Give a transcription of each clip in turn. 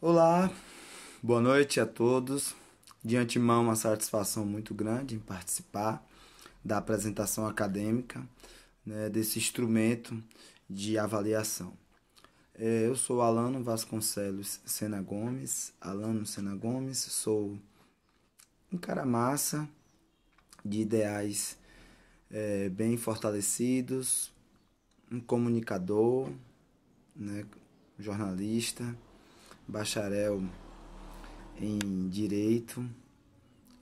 Olá, boa noite a todos. De antemão, uma satisfação muito grande em participar da apresentação acadêmica, né, desse instrumento de avaliação. Eu sou Alano Vasconcelos Sena Gomes, Alano Sena Gomes, sou um cara massa, de ideais bem fortalecidos, um comunicador, né, jornalista, bacharel em direito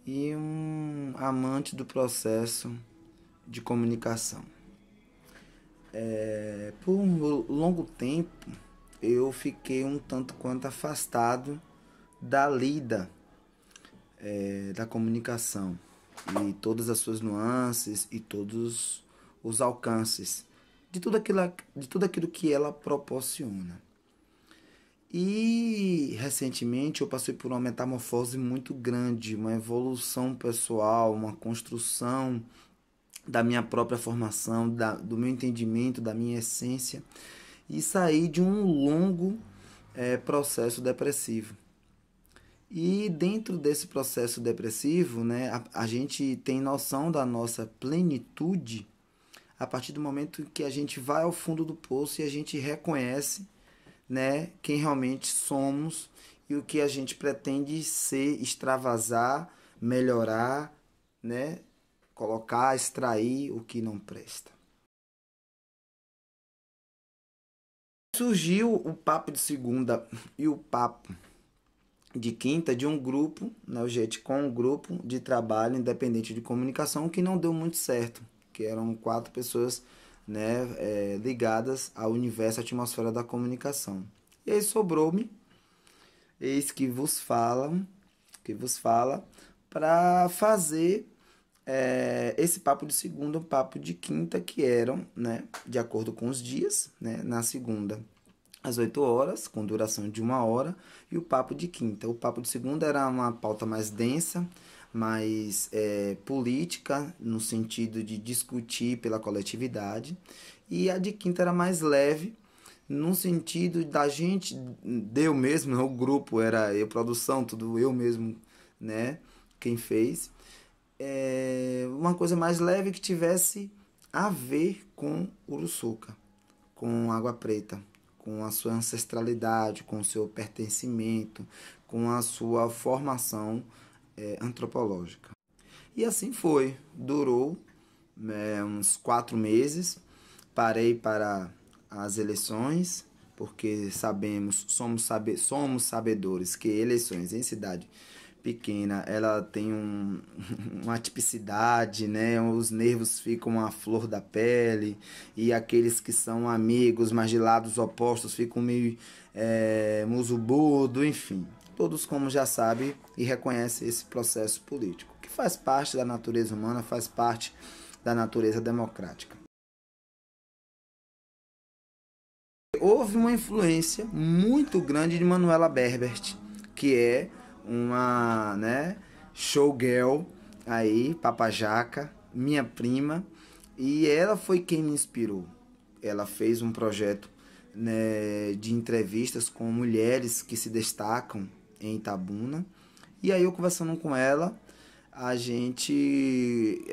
e um amante do processo de comunicação. Por um longo tempo eu fiquei um tanto quanto afastado da lida da comunicação e todas as suas nuances e todos os alcances de tudo aquilo que ela proporciona. E recentemente eu passei por uma metamorfose muito grande, uma evolução pessoal, uma construção da minha própria formação, do meu entendimento, da minha essência, e saí de um longo processo depressivo. E dentro desse processo depressivo, né, a gente tem noção da nossa plenitude a partir do momento que a gente vai ao fundo do poço e a gente reconhece, né, quem realmente somos e o que a gente pretende ser, extravasar, melhorar, né, colocar, extrair o que não presta. Surgiu o papo de segunda e o papo de quinta de um grupo, né, o GETCOM, um grupo de trabalho independente de comunicação que não deu muito certo, que eram 4 pessoas, né, ligadas ao universo, à atmosfera da comunicação. E aí sobrou-me, eis que vos fala, para fazer esse papo de segunda, o papo de quinta, que eram, né, de acordo com os dias, né, na segunda às 8 horas, com duração de 1 hora, e o papo de quinta. O papo de segunda era uma pauta mais densa, mais política, no sentido de discutir pela coletividade, e a de quinta era mais leve, no sentido da gente, eu mesmo, o grupo, era eu, produção, tudo eu mesmo, né, quem fez, uma coisa mais leve que tivesse a ver com Uruçuca, com Água Preta, com a sua ancestralidade, com o seu pertencimento, com a sua formação antropológica. E assim foi, durou uns 4 meses, parei para as eleições, porque somos sabedores que eleições em cidade pequena, ela tem uma tipicidade, né? Os nervos ficam à flor da pele e aqueles que são amigos, mas de lados opostos, ficam meio musubudo, enfim. Todos, como já sabem e reconhecem esse processo político, que faz parte da natureza humana, faz parte da natureza democrática. Houve uma influência muito grande de Manuela Berbert, que é uma, né, showgirl aí, papajaca, minha prima, e ela foi quem me inspirou. Ela fez um projeto, né, de entrevistas com mulheres que se destacam em Itabuna, e aí eu conversando com ela, a gente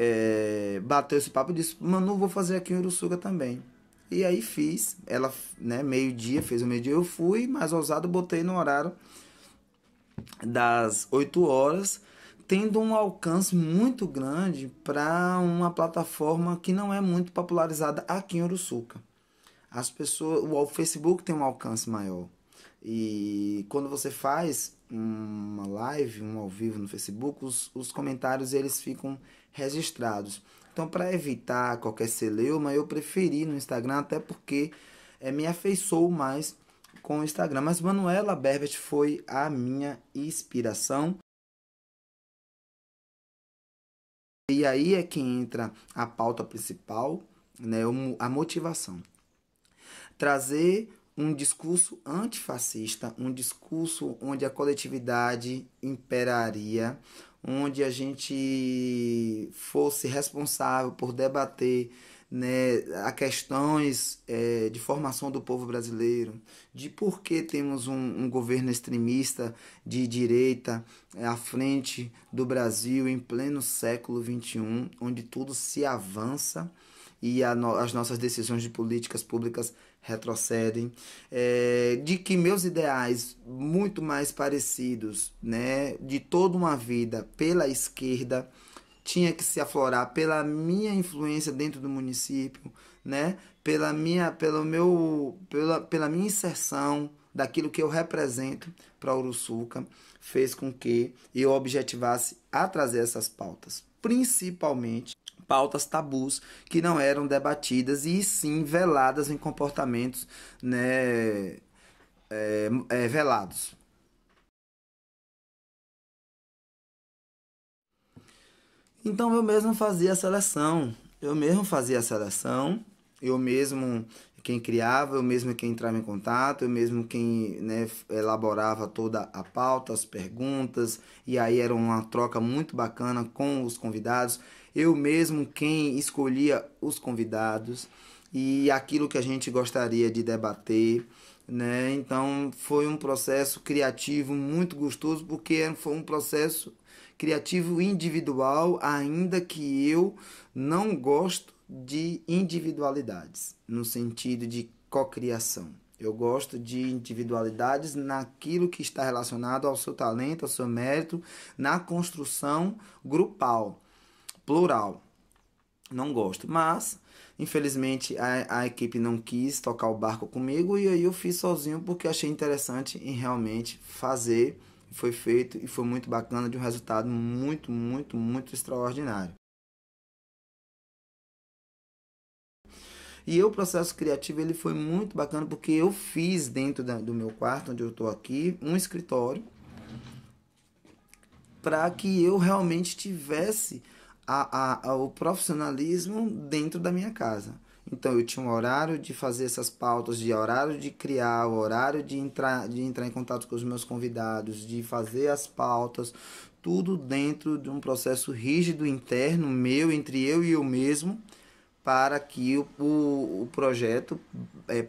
bateu esse papo e disse, Manu, vou fazer aqui em Uruçuga também. E aí fiz, ela, né, meio-dia, fez o meio-dia, eu fui, mais ousado, botei no horário das 8 horas, tendo um alcance muito grande para uma plataforma que não é muito popularizada aqui em Uruçuca. As pessoas, o Facebook tem um alcance maior. E quando você faz uma live, um ao vivo no Facebook, os comentários eles ficam registrados. Então, para evitar qualquer celeuma, eu preferi no Instagram, até porque me afeiçoou mais com o Instagram. Mas Manuela Berbert foi a minha inspiração. E aí é que entra a pauta principal, né, a motivação. Trazer um discurso antifascista, um discurso onde a coletividade imperaria, onde a gente fosse responsável por debater né, a questões de formação do povo brasileiro, de por que temos um governo extremista de direita à frente do Brasil em pleno século XXI, onde tudo se avança e as nossas decisões de políticas públicas retrocedem, de que meus ideais muito mais parecidos, né, de toda uma vida pela esquerda, tinha que se aflorar pela minha influência dentro do município, né, pela minha inserção daquilo que eu represento para Uruçuca, fez com que eu objetivasse a trazer essas pautas, principalmente pautas tabus que não eram debatidas e sim veladas em comportamentos, né, velados. Então eu mesmo fazia a seleção, eu mesmo quem criava, eu mesmo quem entrava em contato, eu mesmo quem, né, elaborava toda a pauta, as perguntas, e aí era uma troca muito bacana com os convidados, eu mesmo quem escolhia os convidados e aquilo que a gente gostaria de debater, né? Então foi um processo criativo muito gostoso, porque foi um processo criativo individual, ainda que eu não gosto de individualidades, no sentido de cocriação. Eu gosto de individualidades naquilo que está relacionado ao seu talento, ao seu mérito, na construção grupal, plural. Não gosto, mas infelizmente a equipe não quis tocar o barco comigo e aí eu fiz sozinho porque achei interessante em realmente fazer. Foi feito e foi muito bacana, de um resultado muito, muito, muito extraordinário. E o processo criativo ele foi muito bacana porque eu fiz dentro do meu quarto, onde eu estou aqui, um escritório para que eu realmente tivesse o profissionalismo dentro da minha casa. Então eu tinha um horário de fazer essas pautas, de horário de criar, o horário de entrar em contato com os meus convidados, de fazer as pautas, tudo dentro de um processo rígido interno meu, entre eu e eu mesmo, para que o projeto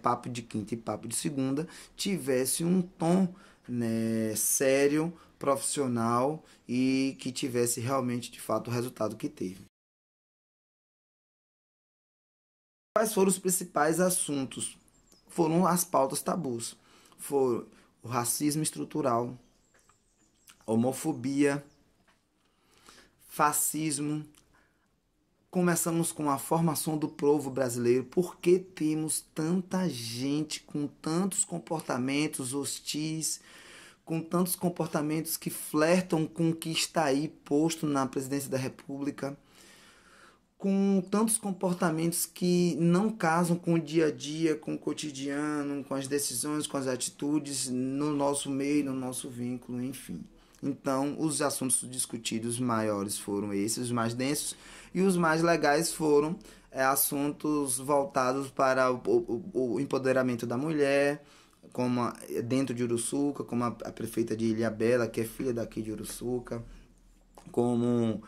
Papo de Quinta e Papo de Segunda tivesse um tom, né, sério, profissional e que tivesse realmente de fato o resultado que teve. Quais foram os principais assuntos? Foram as pautas tabus. Foram o racismo estrutural, homofobia, fascismo. Começamos com a formação do povo brasileiro. Por que temos tanta gente com tantos comportamentos hostis, com tantos comportamentos que flertam com o que está aí posto na presidência da República, com tantos comportamentos que não casam com o dia a dia, com o cotidiano, com as decisões, com as atitudes no nosso meio, no nosso vínculo, enfim. Então, os assuntos discutidos maiores foram esses, os mais densos, e os mais legais foram assuntos voltados para o empoderamento da mulher, dentro de Uruçuca, como a prefeita de Ilhabela, que é filha daqui de Uruçuca, como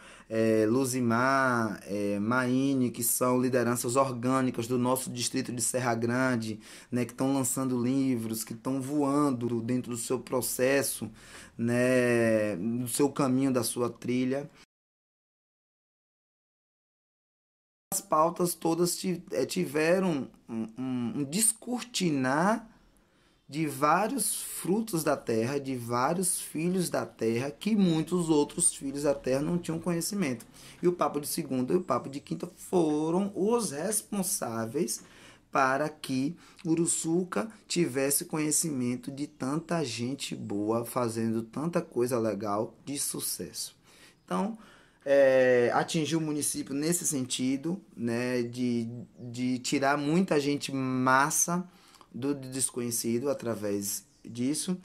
Luzimar, Maine, que são lideranças orgânicas do nosso distrito de Serra Grande, né, que estão lançando livros, que estão voando dentro do seu processo, né, no seu caminho da sua trilha. As pautas todas tiveram um descortinar de vários frutos da terra, de vários filhos da terra, que muitos outros filhos da terra não tinham conhecimento. E o Papo de Segunda e o Papo de Quinta foram os responsáveis para que Uruçuca tivesse conhecimento de tanta gente boa, fazendo tanta coisa legal de sucesso. Então, atingiu o município nesse sentido, né, de tirar muita gente massa do desconhecido através disso.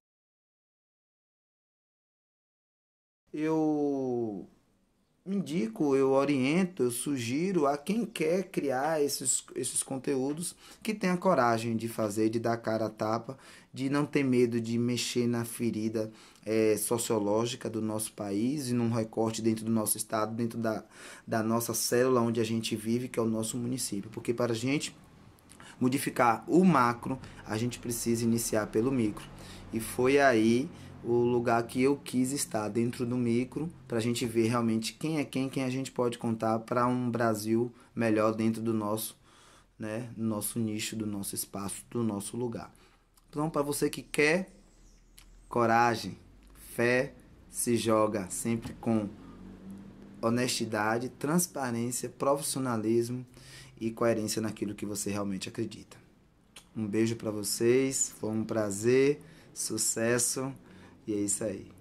Eu indico, eu oriento, eu sugiro a quem quer criar esses conteúdos que tenha coragem de fazer, de dar cara a tapa, de não ter medo de mexer na ferida sociológica do nosso país e num recorte dentro do nosso estado, dentro da nossa célula onde a gente vive, que é o nosso município. Porque para a gente modificar o macro, a gente precisa iniciar pelo micro. E foi aí o lugar que eu quis estar, dentro do micro, para a gente ver realmente quem é quem a gente pode contar para um Brasil melhor dentro do nosso, né, nosso nicho, do nosso espaço, do nosso lugar. Então, para você que quer coragem, fé, se joga sempre com honestidade, transparência, profissionalismo e coerência naquilo que você realmente acredita. Um beijo para vocês, foi um prazer, sucesso e é isso aí.